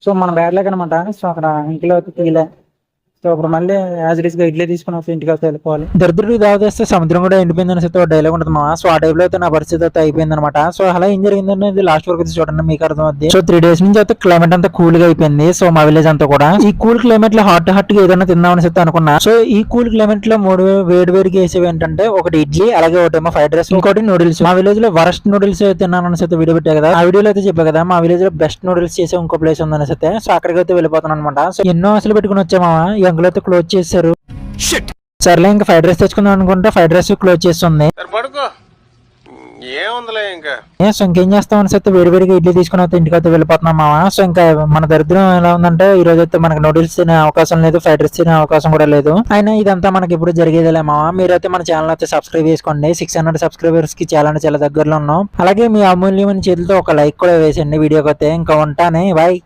So మన bad luck అనమాట. So అక్కడ ఇంట్లో అయితే తీయలే. సో ఇప్పుడు మళ్ళీ యాజ్ ఇట్ ఈస్ గా ఇడ్లీ తీసుకుని వస్తే ఇంటికి అయితే వెళ్ళిపోవాలి. దరిద్రుడు దావదేస్తే సముద్రం కూడా ఎండిపోయింది అనేసి ఒక డైలాగ్ ఉంటుంది మా. సో ఆ టైప్ లో అయితే నా పరిస్థితి అయితే అయిపోయింది అనమాట. సో అలా ఏం జరిగిందంటే ఇది లాస్ట్ వరకు అయితే చూడండి మీకు అర్థం అవుతుంది. సో 3 days నుంచి అయితే క్లైమేట్ అంతా కూల్ గా అయిపోయింది. సో మా విలేజ్ అంతా కూడా ఈ కూల్ క్లైమేట్ లో హాట్ గా ఏదైనా తిందామని అయితే అనుకున్నా. సో ఈ కూల్ క్లైమేట్ లో 3 వేడిగా వేసేవి ఏంటంటే ఒకటి ఇడ్లీ, అలాగే ఒకటేమో ఫ్రైడ్ రైస్, ఇంకోటి నూడిల్స్. మా విలేజ్ లో వరస్ట్ నూడిల్స్ తిన్నాను అనేసి అయితే వీడియో పెట్టా కదా. ఆ వీడియోలో అయితే చెప్పా కదా మా విలేజ్ లో బెస్ట్ నూడిల్స్ చేసే ఇంకో ప్లేస్ ఉంది అనేసి అయితే. సో అక్కడికి అయితే వెళ్ళిపోతాను అనమాట. సో ఎన్నో ఆశలు పెట్టుకుని వచ్చామా, ఈ అంకుల్ అయితే క్లోజ్ చేసి సర్లే ఇంకా ఫ్రైడ్ రైస్ తెచ్చుకుందాం అనుకుంటే ఫ్రైడ్ రైస్ క్లోజ్ చేస్తుంది. సో ఇంకేం చేస్తాం అని అయితే వేడిగా ఇడ్లీ తీసుకుని అయితే ఇంటికి అయితే వెళ్ళిపోతున్నాం మామ. సో ఇంకా మన దరిద్రం ఎలా ఉందంటే ఈ రోజు అయితే మనకి నూడిల్స్ తినే అవకాశం లేదు, ఫ్రైడ్ రైస్ తినే అవకాశం కూడా లేదు. అయినా ఇదంతా మనకి ఇప్పుడు జరిగేదిలే మామ. మీరైతే మన ఛానల్ అయితే సబ్స్క్రైబ్ చేసుకోండి. 600 సబ్స్క్రైబర్స్ కి చాలా దగ్గరలో ఉన్నాం. అలాగే మీ అమూల్యమైన చేతులతో ఒక లైక్ కూడా వేసండి వీడియోకి అయితే. ఇంకా ఉంటానే బాయ్.